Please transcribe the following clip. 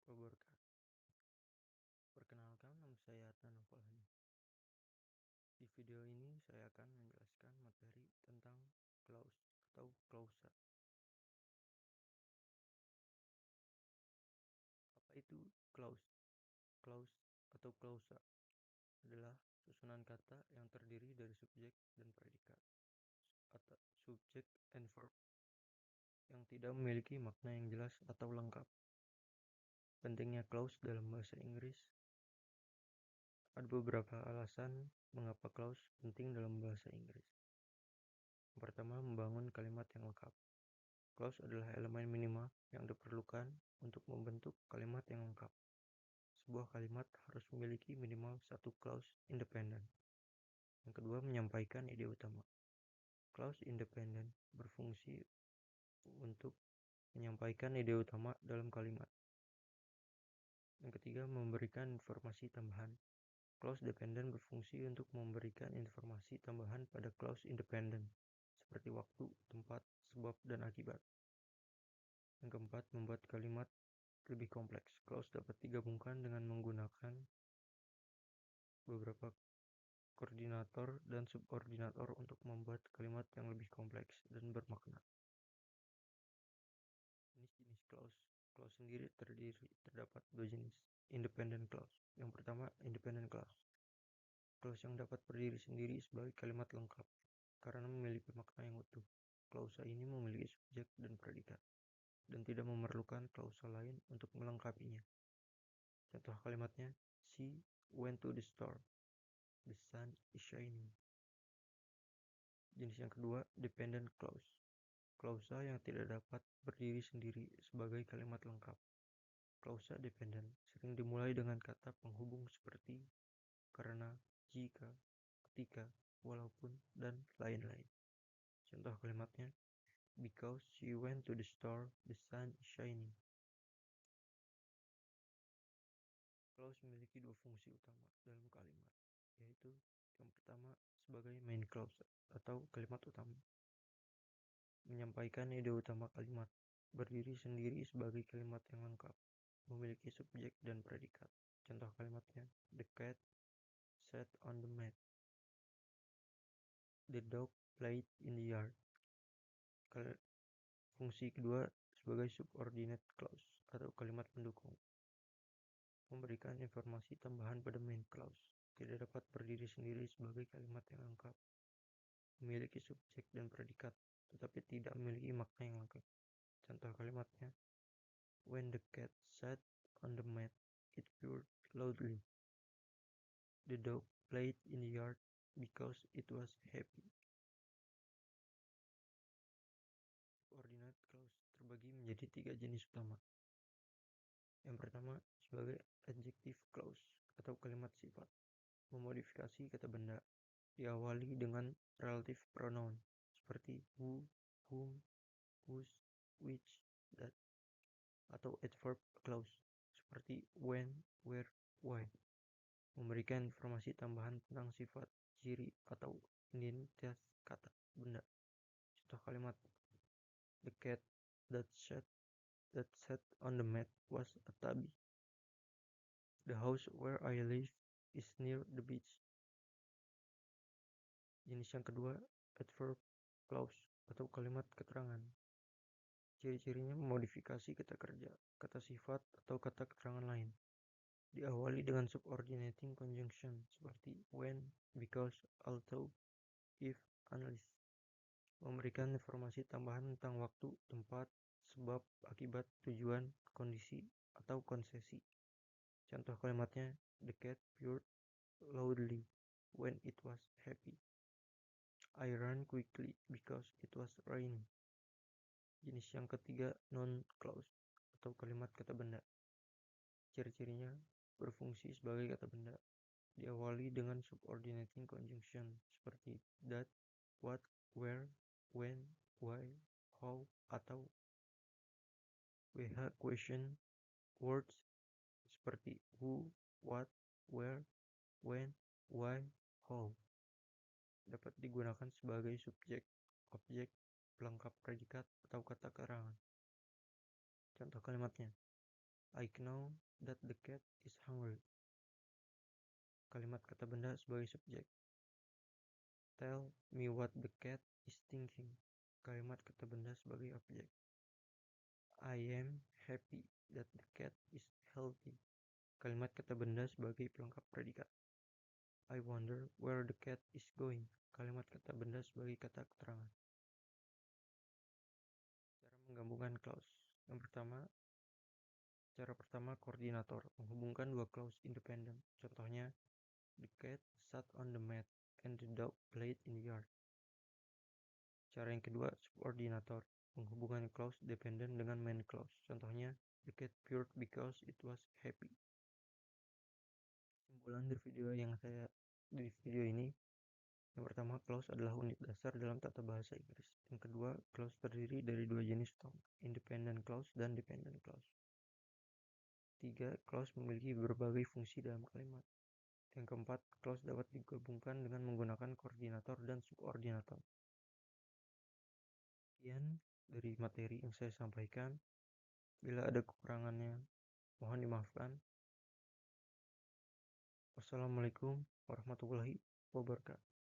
wabarakatuh. Perkenalkan, nama saya Adnan Nopalhani. Di video ini saya akan menjelaskan materi tentang clause atau klausa. Apa itu clause? Clause atau klausa adalah susunan kata yang terdiri dari subjek dan predikat atau subject and verb yang tidak memiliki makna yang jelas atau lengkap. Pentingnya clause dalam bahasa Inggris. Ada beberapa alasan mengapa clause penting dalam bahasa Inggris. Yang pertama, membangun kalimat yang lengkap. Clause adalah elemen minimal yang diperlukan untuk membentuk kalimat yang lengkap. Sebuah kalimat harus memiliki minimal satu clause independen. Yang kedua, menyampaikan ide utama. Clause independen berfungsi untuk menyampaikan ide utama dalam kalimat. Yang ketiga, memberikan informasi tambahan. Clause dependent berfungsi untuk memberikan informasi tambahan pada clause independen, seperti waktu, tempat, sebab, dan akibat. Yang keempat, membuat kalimat lebih kompleks. Clause dapat digabungkan dengan menggunakan beberapa koordinator dan subordinator untuk membuat kalimat yang lebih kompleks dan bermakna. Jenis-jenis clause. Clause sendiri terdapat dua jenis. Independent clause. Yang pertama, independent clause. Clause yang dapat berdiri sendiri sebagai kalimat lengkap karena memiliki makna yang utuh. Klausa ini memiliki subjek dan predikat dan tidak memerlukan klausa lain untuk melengkapinya. Contoh kalimatnya, she went to the store. The sun is shining. Jenis yang kedua, dependent clause. Klausa yang tidak dapat berdiri sendiri sebagai kalimat lengkap. Klausa dependent sering dimulai dengan kata penghubung seperti karena, jika, ketika, walaupun, dan lain-lain. Contoh kalimatnya, because she went to the store, the sun is shining. Clause memiliki dua fungsi utama dalam kalimat, yaitu yang pertama sebagai main clause atau kalimat utama. Menyampaikan ide utama kalimat, berdiri sendiri sebagai kalimat yang lengkap, memiliki subjek dan predikat. Contoh kalimatnya, the cat sat on the mat. The dog played in the yard. Fungsi kedua sebagai subordinate clause atau kalimat pendukung. Memberikan informasi tambahan pada main clause. Tidak dapat berdiri sendiri sebagai kalimat yang lengkap. Memiliki subjek dan predikat, tetapi tidak memiliki makna yang lengkap. Contoh kalimatnya, when the cat sat on the mat, it purred loudly. The dog played in the yard because it was happy. Subordinate clause terbagi menjadi tiga jenis utama. Yang pertama, sebagai adjective clause atau kalimat sifat, memodifikasi kata benda, diawali dengan relative pronoun seperti who, whom, whose, which, that, atau adverb clause seperti when, where, why. Memberikan informasi tambahan tentang sifat, ciri, atau identitas kata benda. Contoh kalimat, the cat that sat on the mat was a tabby. The house where I live is near the beach. Jenis yang kedua, adverb clause atau kalimat keterangan. Ciri-cirinya memodifikasi kata kerja, kata sifat, atau kata keterangan lain. Diawali dengan subordinating conjunction seperti when, because, although, if, unless. Memberikan informasi tambahan tentang waktu, tempat, sebab, akibat, tujuan, kondisi, atau konsesi. Contoh kalimatnya, the cat purred loudly when it was happy. I ran quickly because it was raining. Jenis yang ketiga, non-clause atau kalimat kata benda. Ciri-cirinya berfungsi sebagai kata benda. Diawali dengan subordinating conjunction seperti that, what, where, when, why, how, atau WH question words seperti who, what, where, when, why, how. Dapat digunakan sebagai subjek, objek, pelengkap predikat, atau kata keterangan. Contoh kalimatnya, I know that the cat is hungry. Kalimat kata benda sebagai subjek. Tell me what the cat is thinking. Kalimat kata benda sebagai objek. I am happy that the cat is healthy. Kalimat kata benda sebagai pelengkap predikat. I wonder where the cat is going. Kalimat kata benda sebagai kata keterangan. Cara menggabungkan clause. Cara pertama koordinator, menghubungkan dua clause independen. Contohnya, the cat sat on the mat and the dog played in the yard. Cara yang kedua, subordinator, menghubungkan clause dependen dengan main clause. Contohnya, the cat purred because it was happy. Kesimpulan di video ini, yang pertama, clause adalah unit dasar dalam tata bahasa Inggris. Yang kedua, clause terdiri dari dua jenis tone, independent clause dan dependent clause. 3. Clause memiliki berbagai fungsi dalam kalimat. Yang keempat, clause dapat digabungkan dengan menggunakan koordinator dan subordinator. Sekian dari materi yang saya sampaikan. Bila ada kekurangannya, mohon dimaafkan. Wassalamualaikum warahmatullahi wabarakatuh.